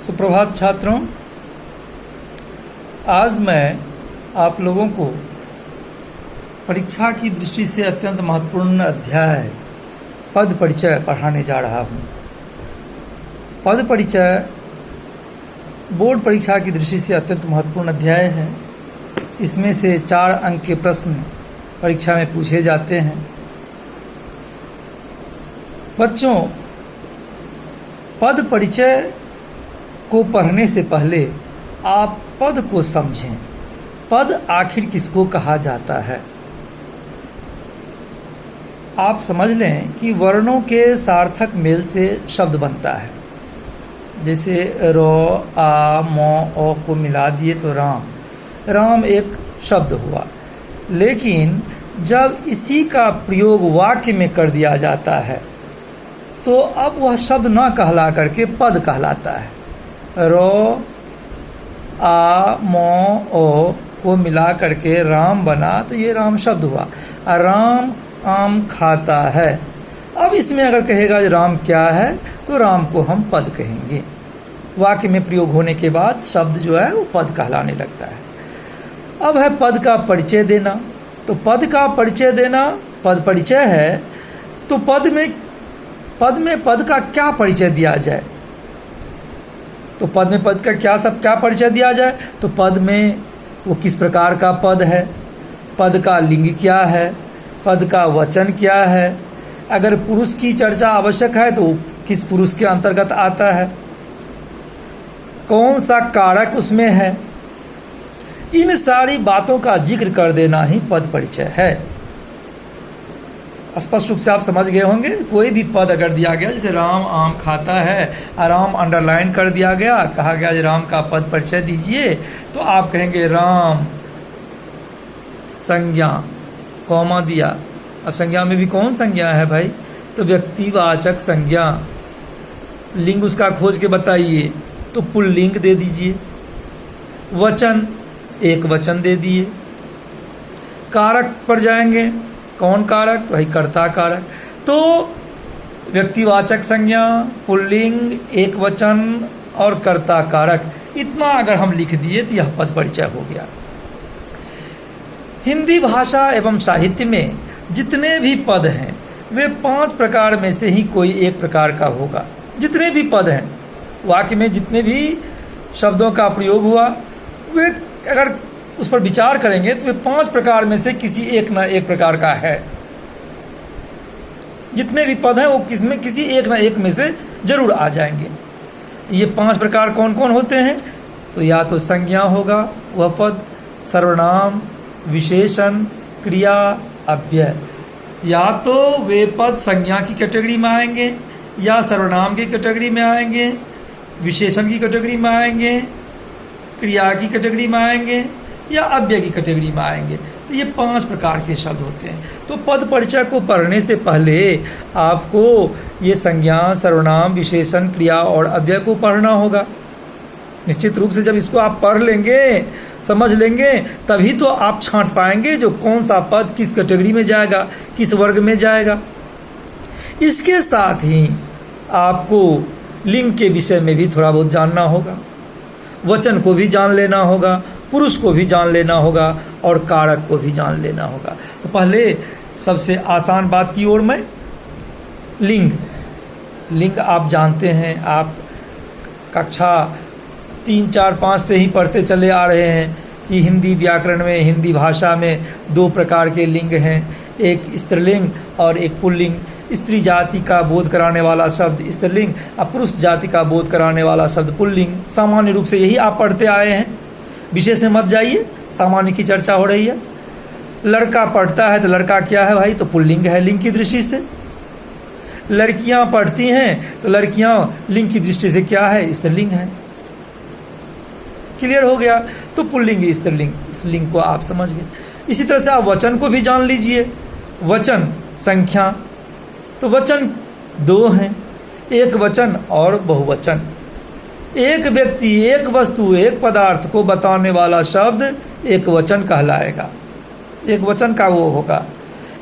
सुप्रभात छात्रों, आज मैं आप लोगों को परीक्षा की दृष्टि से अत्यंत महत्वपूर्ण अध्याय पद परिचय पढ़ाने जा रहा हूँ। पद परिचय बोर्ड परीक्षा की दृष्टि से अत्यंत महत्वपूर्ण अध्याय है। इसमें से 4 अंक के प्रश्न परीक्षा में पूछे जाते हैं। बच्चों, पद परिचय को पढ़ने से पहले आप पद को समझें। पद आखिर किसको कहा जाता है? आप समझ लें कि वर्णों के सार्थक मेल से शब्द बनता है। जैसे रो, आ, मो, ओ को मिला दिए तो राम। राम एक शब्द हुआ, लेकिन जब इसी का प्रयोग वाक्य में कर दिया जाता है तो अब वह शब्द न कहला करके पद कहलाता है। रो, आ, मो, ओ को मिला करके राम बना तो ये राम शब्द हुआ। राम आम खाता है। अब इसमें अगर कहेगा राम क्या है तो राम को हम पद कहेंगे। वाक्य में प्रयोग होने के बाद शब्द जो है वो पद कहलाने लगता है। अब है पद का परिचय देना। तो पद का परिचय देना पद परिचय है। तो पद में पद का क्या परिचय दिया जाए? तो पद में पद का क्या परिचय दिया जाए? तो पद में वो किस प्रकार का पद है, पद का लिंग क्या है, पद का वचन क्या है, अगर पुरुष की चर्चा आवश्यक है तो किस पुरुष के अंतर्गत आता है, कौन सा कारक उसमें है, इन सारी बातों का जिक्र कर देना ही पद परिचय है। स्पष्ट रूप से आप समझ गए होंगे। कोई भी पद अगर दिया गया, जैसे राम आम खाता है, राम अंडरलाइन कर दिया गया, कहा गया राम का पद परिचय दीजिए, तो आप कहेंगे राम संज्ञा, कॉमा दिया। अब संज्ञा में भी कौन संज्ञा है भाई? तो व्यक्तिवाचक संज्ञा। लिंग उसका खोज के बताइए, तो पुल्लिंग दे दीजिए। वचन एक वचन दे दिए। कारक पर जाएंगे, कौन कारक? भाई कर्ता कारक। तो व्यक्तिवाचक संज्ञा, पुल्लिंग, एक वचन और कर्ता कारक, इतना अगर हम लिख दिए तो यह पद परिचय हो गया। हिंदी भाषा एवं साहित्य में जितने भी पद हैं वे 5 प्रकार में से ही कोई एक प्रकार का होगा। जितने भी पद हैं, वाक्य में जितने भी शब्दों का प्रयोग हुआ, वे अगर उस पर विचार करेंगे तो वे 5 प्रकार में से किसी एक न एक प्रकार का है। जितने भी पद हैं वो किसी एक न एक में से जरूर आ जाएंगे। ये 5 प्रकार कौन कौन होते हैं? तो या तो संज्ञा होगा वह पद, सर्वनाम, विशेषण, क्रिया, अव्यय। या तो वे पद संज्ञा की कैटेगरी में आएंगे, या सर्वनाम की कैटेगरी में आएंगे, विशेषण की कैटेगरी में आएंगे, क्रिया की कैटेगरी में आएंगे, या अव्यय की कैटेगरी में आएंगे। तो ये 5 प्रकार के शब्द होते हैं। तो पद परिचय को पढ़ने से पहले आपको ये संज्ञा, सर्वनाम, विशेषण, क्रिया और अव्यय को पढ़ना होगा। निश्चित रूप से जब इसको आप पढ़ लेंगे, समझ लेंगे, तभी तो आप छांट पाएंगे जो कौन सा पद किस कैटेगरी में जाएगा, किस वर्ग में जाएगा। इसके साथ ही आपको लिंग के विषय में भी थोड़ा बहुत जानना होगा, वचन को भी जान लेना होगा, पुरुष को भी जान लेना होगा और कारक को भी जान लेना होगा। तो पहले सबसे आसान बात की ओर मैं, लिंग आप जानते हैं। आप कक्षा 3, 4, 5 से ही पढ़ते चले आ रहे हैं कि हिंदी व्याकरण में, हिंदी भाषा में 2 प्रकार के लिंग हैं, एक स्त्रीलिंग और एक पुल्लिंग। स्त्री जाति का बोध कराने वाला शब्द स्त्रीलिंग और पुरुष जाति का बोध कराने वाला शब्द पुल्लिंग। सामान्य रूप से यही आप पढ़ते आए हैं, विशेष में मत जाइए, सामान्य की चर्चा हो रही है। लड़का पढ़ता है तो लड़का क्या है भाई? तो पुल्लिंग है लिंग की दृष्टि से। लड़कियां पढ़ती हैं तो लड़कियां लिंग की दृष्टि से क्या है? स्त्रीलिंग है। क्लियर हो गया? तो पुल्लिंग, स्त्रीलिंग, इस लिंग को आप समझ गए। इसी तरह से आप वचन को भी जान लीजिए। वचन संख्या, तो वचन 2 हैं, एक वचन और बहुवचन। एक व्यक्ति, एक वस्तु, एक पदार्थ को बताने वाला शब्द एक वचन कहलाएगा। एक वचन का वो होगा।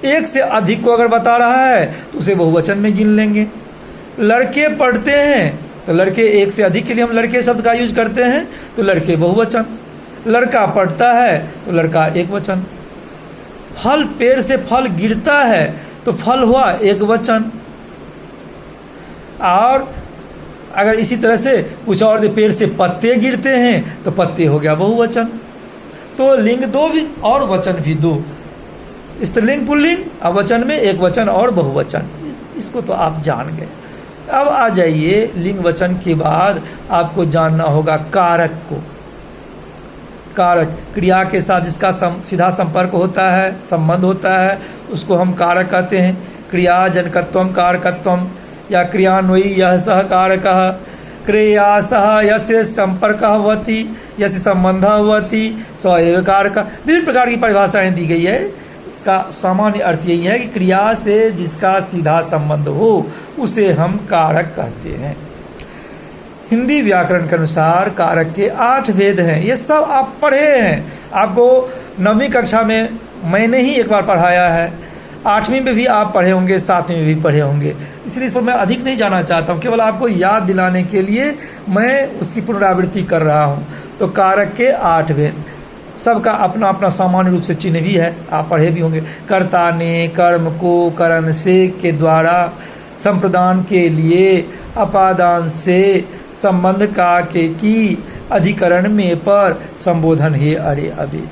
एक से अधिक को अगर बता रहा है तो उसे बहुवचन में गिन लेंगे। लड़के पढ़ते हैं तो लड़के एक से अधिक के लिए हम लड़के शब्द का यूज करते हैं, तो लड़के बहुवचन। लड़का पढ़ता है तो लड़का एक वचन। फल, पेड़ से फल गिरता है तो फल हुआ एक वचन। और अगर इसी तरह से कुछ और पेड़ से पत्ते गिरते हैं तो पत्ते हो गया बहुवचन। तो लिंग दो भी और वचन भी दो, स्त्रीलिंग पुल्लिंग, अब वचन में एक वचन और बहुवचन। इसको तो आप जान गए। अब आ जाइए लिंग वचन के बाद आपको जानना होगा कारक को। कारक, क्रिया के साथ जिसका सीधा संपर्क होता है, संबंध होता है, उसको हम कारक कहते हैं। क्रिया जनकत्वम कारकत्वम या क्रियान्वयी यह सह कारकः, क्रिया सह यस्य संपर्कः भवति यस्य संबंधः भवति स एव कारकः। विभिन्न प्रकार की परिभाषाएं दी गई है। इसका सामान्य अर्थ यही है कि क्रिया से जिसका सीधा संबंध हो उसे हम कारक कहते हैं। हिंदी व्याकरण के अनुसार कारक के 8 भेद हैं। ये सब आप पढ़े हैं, आपको 9वीं कक्षा में मैंने ही एक बार पढ़ाया है, 8वीं में भी आप पढ़े होंगे, 7वीं में भी पढ़े होंगे। इसलिए इस पर मैं अधिक नहीं जाना चाहता हूँ, केवल आपको याद दिलाने के लिए मैं उसकी पुनरावृत्ति कर रहा हूँ। तो कारक के 8 भेद, सबका अपना अपना सामान्य रूप से चिन्ह भी है, आप पढ़े भी होंगे। कर्ता ने कर्म को करण से के द्वारा संप्रदान के लिए अपादान से संबंध का के की अधिकरण में पर संबोधन है अरे अभी।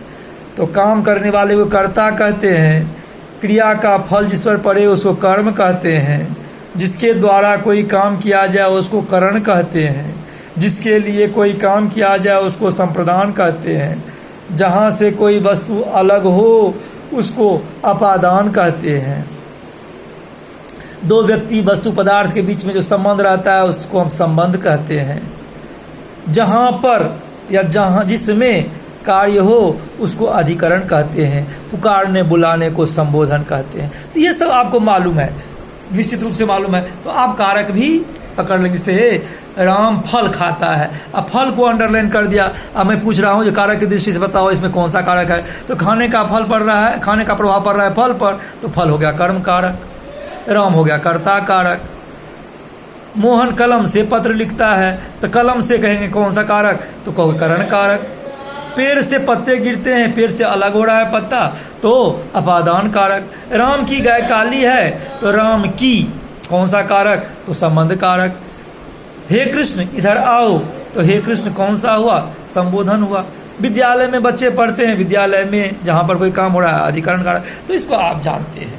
तो काम करने वाले को कर्ता कहते हैं, क्रिया का फल जिस पर पड़े उसको कर्म कहते हैं, जिसके द्वारा कोई काम किया जाए उसको करण कहते हैं, जिसके लिए कोई काम किया जाए उसको संप्रदान कहते हैं, जहाँ से कोई वस्तु अलग हो उसको अपादान कहते हैं। दो व्यक्ति वस्तु पदार्थ के बीच में जो संबंध रहता है उसको हम संबंध कहते हैं। जहाँ पर या जहाँ जिसमें कार्य हो उसको अधिकरण कहते हैं। पुकारने बुलाने को संबोधन कहते हैं। तो ये सब आपको मालूम है, निश्चित रूप से मालूम है। तो आप कारक भी पकड़ लेंगे। जैसे राम फल खाता है, अब फल को अंडरलाइन कर दिया। अब मैं पूछ रहा हूँ जो कारक की दृष्टि से बताओ इसमें कौन सा कारक है, तो खाने का फल पड़ रहा है, खाने का प्रभाव पड़ रहा है फल पर, तो फल हो गया कर्म कारक, राम हो गया कर्ता कारक। मोहन कलम से पत्र लिखता है तो कलम से कहेंगे कौन सा कारक, तो कहोगे करण कारक। पेड़ से पत्ते गिरते हैं, पेड़ से अलग हो रहा है पत्ता, तो अपादान कारक। राम की गाय काली है तो राम की कौन सा कारक, तो संबंध कारक। हे कृष्ण इधर आओ तो हे कृष्ण कौन सा हुआ, संबोधन हुआ। विद्यालय में बच्चे पढ़ते हैं, विद्यालय में जहां पर कोई काम हो रहा है अधिकरण कारक। तो इसको आप जानते हैं।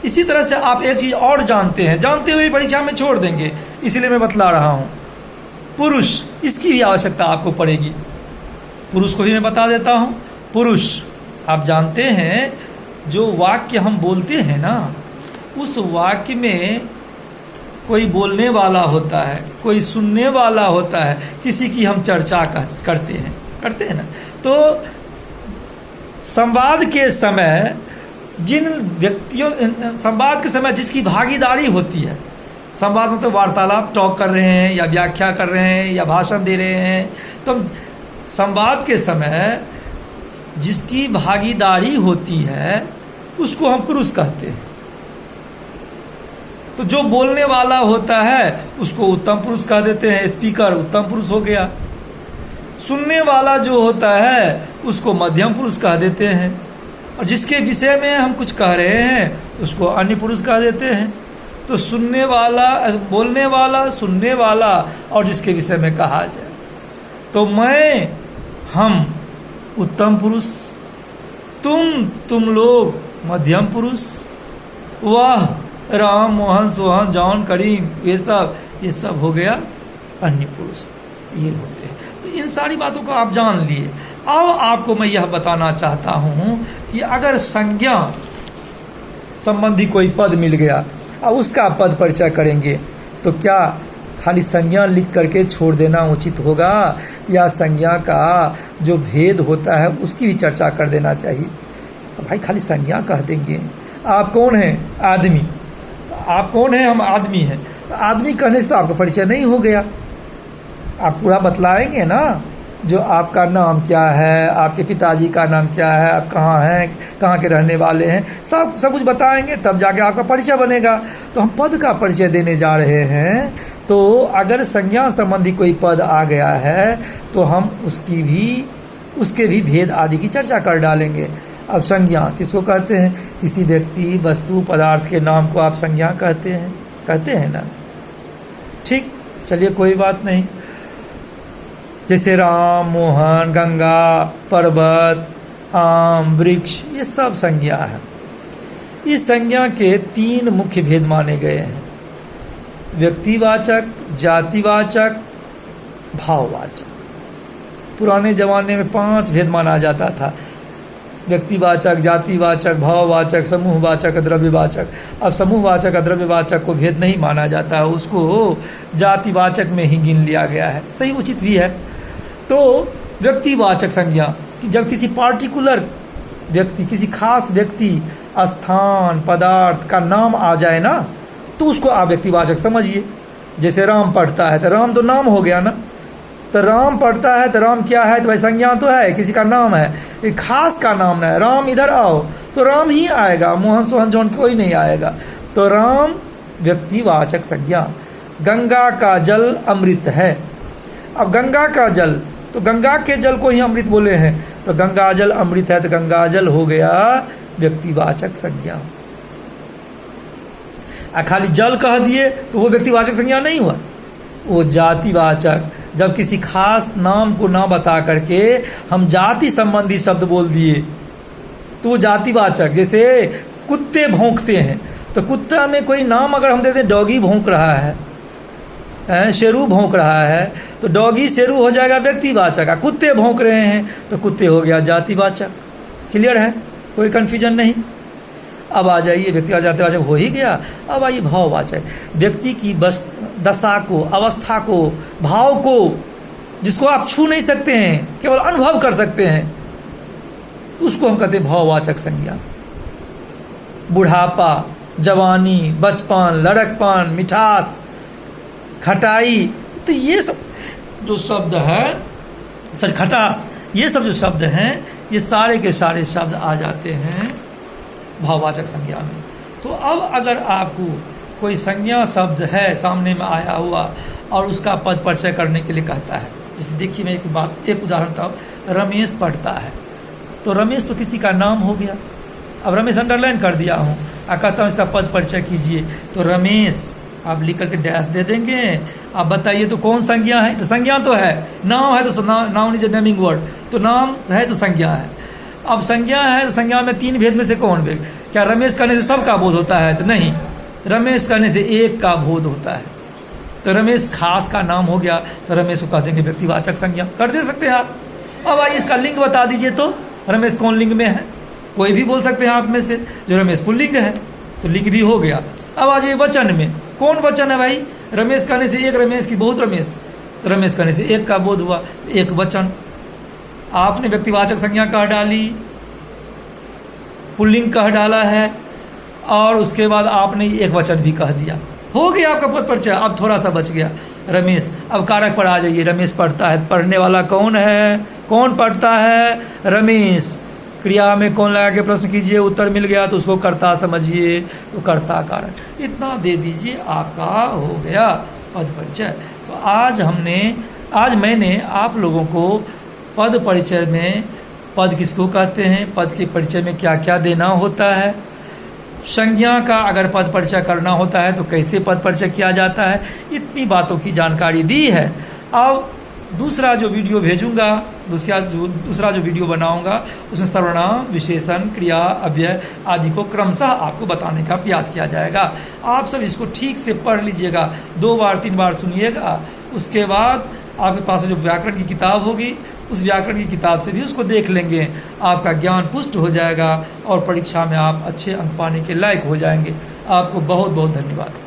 इसी तरह से आप एक चीज और जानते हैं, जानते हुए परीक्षा में छोड़ देंगे, इसीलिए मैं बतला रहा हूं। पुरुष, इसकी भी आवश्यकता आपको पड़ेगी। पुरुष को भी मैं बता देता हूं। पुरुष, आप जानते हैं जो वाक्य हम बोलते हैं ना, उस वाक्य में कोई बोलने वाला होता है, कोई सुनने वाला होता है, किसी की हम चर्चा करते हैं ना। तो संवाद के समय जिन व्यक्तियों, संवाद के समय जिसकी भागीदारी होती है, संवाद मतलब वार्तालाप, टॉक कर रहे हैं या व्याख्या कर रहे हैं या भाषण दे रहे हैं, तो संवाद के समय जिसकी भागीदारी होती है उसको हम पुरुष कहते हैं। तो जो बोलने वाला होता है उसको उत्तम पुरुष कह देते हैं, स्पीकर उत्तम पुरुष हो गया। सुनने वाला जो होता है उसको मध्यम पुरुष कह देते हैं, और जिसके विषय में हम कुछ कह रहे हैं उसको अन्य पुरुष कह देते हैं। तो सुनने वाला, बोलने वाला, सुनने वाला और जिसके विषय में कहा जाए, तो मैं, हम उत्तम पुरुष, तुम लोग मध्यम पुरुष, वह, राम, मोहन, सोहन, जॉन, करीम, ये सब हो गया अन्य पुरुष, ये होते हैं। तो इन सारी बातों को आप जान लिए। अब आपको मैं यह बताना चाहता हूं कि अगर संज्ञा संबंधी कोई पद मिल गया, अब उसका पद परिचय करेंगे, तो क्या खाली संज्ञा लिख करके छोड़ देना उचित होगा, या संज्ञा का जो भेद होता है उसकी भी चर्चा कर देना चाहिए? तो भाई खाली संज्ञा कह देंगे। आप कौन हैं? आदमी। तो आप कौन हैं? हम आदमी हैं। तो आदमी कहने से तो आपका परिचय नहीं हो गया। आप पूरा बतलाएंगे ना, जो आपका नाम क्या है, आपके पिताजी का नाम क्या है, आप कहाँ हैं, कहाँ के रहने वाले हैं, सब कुछ बताएंगे, तब जाके आपका परिचय बनेगा। तो हम पद का परिचय देने जा रहे हैं, तो अगर संज्ञा संबंधी कोई पद आ गया है तो हम उसके भी भेद आदि की चर्चा कर डालेंगे। अब संज्ञा किसको कहते हैं? किसी व्यक्ति, वस्तु, पदार्थ के नाम को आप संज्ञा कहते हैं ना। ठीक, चलिए कोई बात नहीं। जैसे राम, मोहन, गंगा, पर्वत, आम, वृक्ष, ये सब संज्ञा है। इस संज्ञा के 3 मुख्य भेद माने गए हैं: व्यक्तिवाचक, जातिवाचक, भाववाचक। पुराने जमाने में 5 भेद माना जाता था: व्यक्तिवाचक, जातिवाचक, भाववाचक, समूहवाचक, द्रव्यवाचक। अब समूहवाचक, द्रव्यवाचक को भेद नहीं माना जाता है, उसको जातिवाचक में ही गिन लिया गया है। सही, उचित भी है। तो व्यक्तिवाचक संज्ञा कि जब किसी पार्टिकुलर व्यक्ति, किसी खास व्यक्ति, स्थान, पदार्थ का नाम आ जाए ना, तो उसको आप व्यक्तिवाचक समझिए। जैसे राम पढ़ता है तो राम तो नाम हो गया ना, तो राम पढ़ता है तो राम क्या है? तो भाई संज्ञा तो है, किसी का नाम है, एक खास का नाम है। राम इधर आओ तो राम ही आएगा, मोहन सोहन जौन कोई नहीं आएगा। तो राम व्यक्तिवाचक संज्ञा। गंगा का जल अमृत है। अब गंगा का जल, तो गंगा के जल को ही अमृत बोले हैं, तो गंगा जल अमृत है तो गंगा जल हो गया व्यक्तिवाचक संज्ञा। खाली जल कह दिए तो वो व्यक्तिवाचक संज्ञा नहीं हुआ, वो जातिवाचक। जब किसी खास नाम को ना बता करके हम जाति संबंधी शब्द बोल दिए तो वो जातिवाचक। जैसे कुत्ते भौंकते हैं, तो कुत्ता में कोई नाम अगर हम देते हैं, डॉगी भौंक रहा है, शेरू भौंक रहा है, तो डॉगी शेरू हो जाएगा व्यक्तिवाचक। कुत्ते भौंक रहे हैं तो कुत्ते हो गया जातिवाचक। क्लियर है? कोई कंफ्यूजन नहीं। अब आ जाइए, व्यक्तिवाचक जातिवाचक हो ही गया। अब आइए भाववाचक। व्यक्ति की दशा को, अवस्था को, भाव को, जिसको आप छू नहीं सकते हैं, केवल अनुभव कर सकते हैं, उसको हम कहते हैं भाववाचक संज्ञा। बुढ़ापा, जवानी, बचपन, लड़कपन, मिठास, खटाई, तो ये सब जो शब्द है, खटास, ये सब जो शब्द हैं, ये सारे के सारे शब्द आ जाते हैं भाववाचक संज्ञा में। तो अब अगर आपको कोई संज्ञा शब्द है सामने में आया हुआ और उसका पद परिचय करने के लिए कहता है, जैसे देखिए मैं एक उदाहरण था, रमेश पढ़ता है, तो रमेश तो किसी का नाम हो गया। अब रमेश अंडरलाइन कर दिया हूँ, कहता हूँ इसका पद परिचय कीजिए, तो रमेश आप लिख करके डैश दे देंगे। आप बताइए तो कौन संज्ञा है? तो संज्ञा तो है, नाम है तो noun is a naming word, तो नाम है तो संज्ञा है। अब संज्ञा है तो संज्ञा में 3 भेद में से कौन भेद? क्या रमेश कहने से सबका बोध होता है? तो नहीं, रमेश कहने से एक का बोध होता है। तो रमेश खास का नाम हो गया, तो रमेश को कह देंगे व्यक्तिवाचक संज्ञा। कर दे सकते हैं आप। अब आइए इसका लिंग बता दीजिए, तो रमेश कौन लिंग में है? कोई भी बोल सकते हैं आप में से, जो रमेश पुल्लिंग है तो लिंग भी हो गया। अब आ जाइए वचन में, कौन वचन है भाई? रमेश कहने से एक रमेश की बहुत रमेश, तो रमेश कहने से एक का बोध हुआ, एक वचन। आपने व्यक्तिवाचक संज्ञा कह डाली, पुल्लिंग कह डाला है, और उसके बाद आपने एक वचन भी कह दिया, हो गया आपका पद परिचय। अब थोड़ा सा बच गया रमेश। अब कारक पर आ जाइए, रमेश पढ़ता है, पढ़ने वाला कौन है? कौन पढ़ता है? रमेश। क्रिया में कौन लगा के प्रश्न कीजिए, उत्तर मिल गया तो उसको कर्ता समझिए, तो कर्ता कारक। इतना दे दीजिए, आपका हो गया पद परिचय। तो आज मैंने आप लोगों को पद परिचय में, पद किसको कहते हैं, पद के परिचय में क्या क्या देना होता है, संज्ञा का अगर पद परिचय करना होता है तो कैसे पद परिचय किया जाता है, इतनी बातों की जानकारी दी है। अब दूसरा जो वीडियो भेजूंगा, दूसरा जो वीडियो बनाऊंगा, उसमें सर्वनाम, विशेषण, क्रिया, अव्यय आदि को क्रमशः आपको बताने का प्रयास किया जाएगा। आप सब इसको ठीक से पढ़ लीजिएगा, 2 बार 3 बार सुनिएगा। उसके बाद आपके पास जो व्याकरण की किताब होगी, उस व्याकरण की किताब से भी उसको देख लेंगे, आपका ज्ञान पुष्ट हो जाएगा और परीक्षा में आप अच्छे अंक पाने के लायक हो जाएंगे। आपको बहुत बहुत धन्यवाद।